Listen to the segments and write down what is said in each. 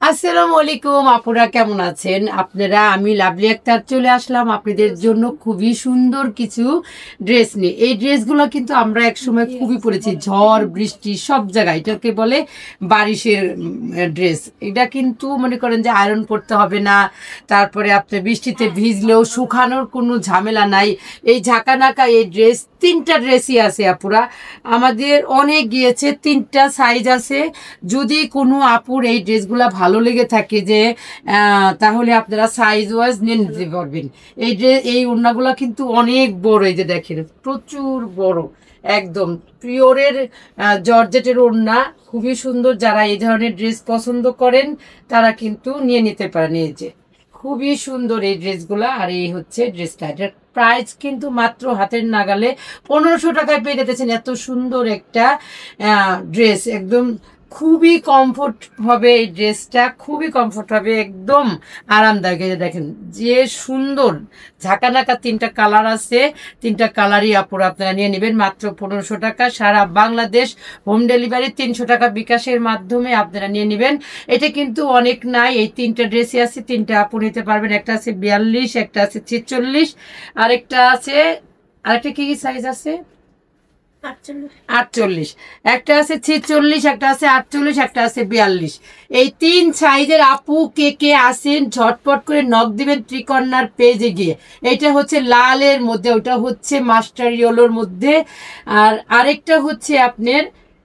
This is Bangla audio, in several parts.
আসসালামু আলাইকুম আপুরা, কেমন আছেন আপনারা? আমি লাভলি আক্তার চলে আসলাম আপনাদের জন্য খুবই সুন্দর কিছু ড্রেস নিয়ে। এই ড্রেসগুলো কিন্তু আমরা একসময় খুবই পরেছি, ঝড় বৃষ্টি সব জায়গায়। এটাকে বলে বারিশের ড্রেস। এটা কিন্তু মনে করেন যে আয়রন করতে হবে না, তারপরে আপনি বৃষ্টিতে ভিজলেও শুকানোর কোনো ঝামেলা নাই। এই ঝাঁকানাকা এই ড্রেস, তিনটা ড্রেসই আছে আপুরা, আমাদের অনেক গিয়েছে, তিনটা সাইজ আছে। যদি কোনো আপুর এই ড্রেসগুলো ভালো লেগে থাকে যে তাহলে আপনারা সাইজ ওয়াইজ নিয়ে নিতে পারবেন। এই ওড়নাগুলো কিন্তু অনেক বড়, এই যে দেখেন প্রচুর বড়, একদম পিওরের জর্জেটের ওড়না, খুবই সুন্দর। যারা এই ধরনের ড্রেস পছন্দ করেন তারা কিন্তু নিয়ে নিতে পারেন। এই যে খুবই সুন্দর এই ড্রেসগুলা। আর এই হচ্ছে ড্রেসটা, এটার প্রাইস কিন্তু মাত্র হাতের নাগালে 1500 টাকায় পেয়ে যেতেছেন। এত সুন্দর একটা ড্রেস, একদম খুবই কমফোর্ট হবে এই ড্রেসটা, খুবই কমফোর্ট হবে, একদম আরামদায়ক। এই যে দেখেন যে সুন্দর ঝাঁকানাকা তিনটা কালার আছে, তিনটা কালারই আপনারা নিয়ে নেবেন মাত্র 1500 টাকা। সারা বাংলাদেশ হোম ডেলিভারি, 300 টাকা বিকাশের মাধ্যমে আপনারা নিয়ে নেবেন। এটা কিন্তু অনেক নাই, এই তিনটা ড্রেসই আছে, তিনটা আপু নিতে পারবেন। একটা আছে 42, একটা আছে 46, আরেকটা কি সাইজ আছে 48, একটা আছে 46, একটা আছে 48, একটা আছে 42। এই তিন সাইজের আপু কে কে আসেন ঝটপট করে নক দিবেন ত্রিকর্ণার পেজে গিয়ে। এটা হচ্ছে লালের মধ্যে, ওটা হচ্ছে মাস্টার ইয়েলোর মধ্যে, আর আরেকটা হচ্ছে আপনার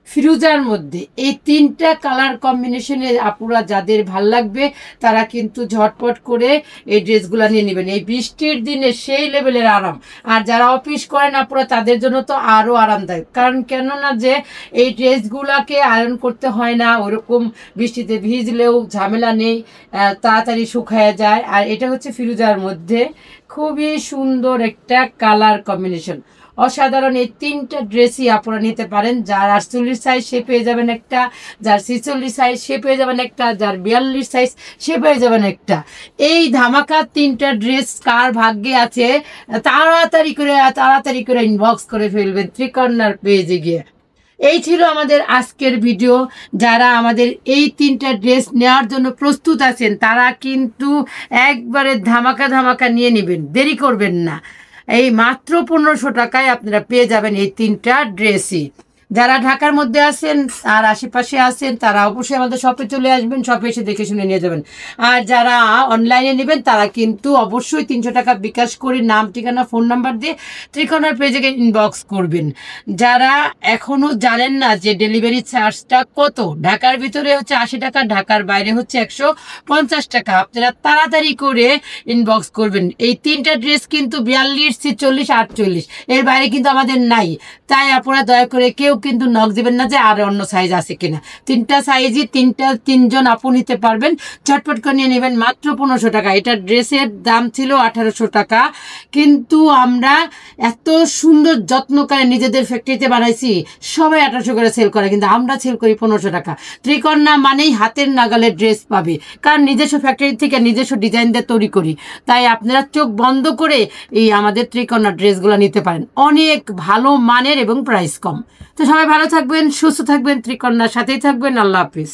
ফিরোজার মধ্যে। এই তিনটা কালার কম্বিনেশনে আপুরা যাদের ভাল লাগবে তারা কিন্তু ঝটপট করে এই ড্রেসগুলো নিয়ে নেবেন। এই বৃষ্টির দিনে সেই লেভেলের আরাম। আর যারা অফিস করেন আপুরা তাদের জন্য তো আরও আরামদায়ক, কারণ কেননা যে এই ড্রেসগুলোকে আয়রন করতে হয় না, ওরকম বৃষ্টিতে ভিজলেও ঝামেলা নেই, তাড়াতাড়ি শুকায় যায়। আর এটা হচ্ছে ফিরোজার মধ্যে, খুবই সুন্দর একটা কালার কম্বিনেশন, অসাধারণ। এই তিনটা ড্রেসই আপনারা নিতে পারেন। যার 48 সাইজ সে পেয়ে যাবেন একটা, যার 46 সাইজ সে পেয়ে যাবেন একটা, যার 42 সাইজ সে পেয়ে যাবেন একটা। এই ধামাকা তিনটা ড্রেস কার ভাগ্যে আছে তাড়াতাড়ি করে ইনবক্স করে ফেলবেন ত্রিকর্ণার পেজে গিয়ে। এই ছিল আমাদের আজকের ভিডিও। যারা আমাদের এই তিনটা ড্রেস নেওয়ার জন্য প্রস্তুত আছেন তারা কিন্তু একবারে ধামাকা নিয়ে নেবেন, দেরি করবেন না। এই মাত্র 1500 টাকায় আপনারা পেয়ে যাবেন এই তিনটা ড্রেসই। যারা ঢাকার মধ্যে আছেন আর আশেপাশে আছেন তারা অবশ্যই আমাদের শপে চলে আসবেন, শপে এসে দেখে শুনে নিয়ে যাবেন। আর যারা অনলাইনে নেবেন তারা কিন্তু অবশ্যই 300 টাকা বিকাশ করে নাম ঠিকানা ফোন নাম্বার দিয়ে ত্রিকোণার পেজে ইনবক্স করবেন। যারা এখনও জানেন না যে ডেলিভারি চার্জটা কত, ঢাকার ভিতরে হচ্ছে 80 টাকা, ঢাকার বাইরে হচ্ছে 150 টাকা, আপনারা তাড়াতাড়ি করে ইনবক্স করবেন। এই তিনটা ড্রেস কিন্তু 42, 46, 48, এর বাইরে কিন্তু আমাদের নাই। তাই আপনারা দয়া করে কেউ কিন্তু নক দিবেন না যে আর অন্য সাইজ আছে কিনা। তিনটা সাইজই তিনজন আপু নিতে পারবেন, চটপট করে নিয়ে নেবেন মাত্র 1500 টাকা। এটা ড্রেসের দাম ছিল 1800 টাকা, কিন্তু আমরা এত সুন্দর যত্ন করে নিজেদের ফ্যাক্টরিতে বানাইছি, সবাই 1800 করে সেল করে, কিন্তু আমরা সেল করি 1500 টাকা। ত্রিকর্ণা মানেই হাতের নাগালে ড্রেস পাবে, কারণ নিজস্ব ফ্যাক্টরি থেকে নিজস্ব ডিজাইন দিয়ে তৈরি করি। তাই আপনারা চোখ বন্ধ করে এই আমাদের ত্রিকর্ণা ড্রেসগুলো নিতে পারেন, অনেক ভালো মানের এবং প্রাইস কম। তো সবাই ভালো থাকবেন, সুস্থ থাকবেন, ত্রিকর্ণার সাথেই থাকবেন। আল্লাহ হাফিজ।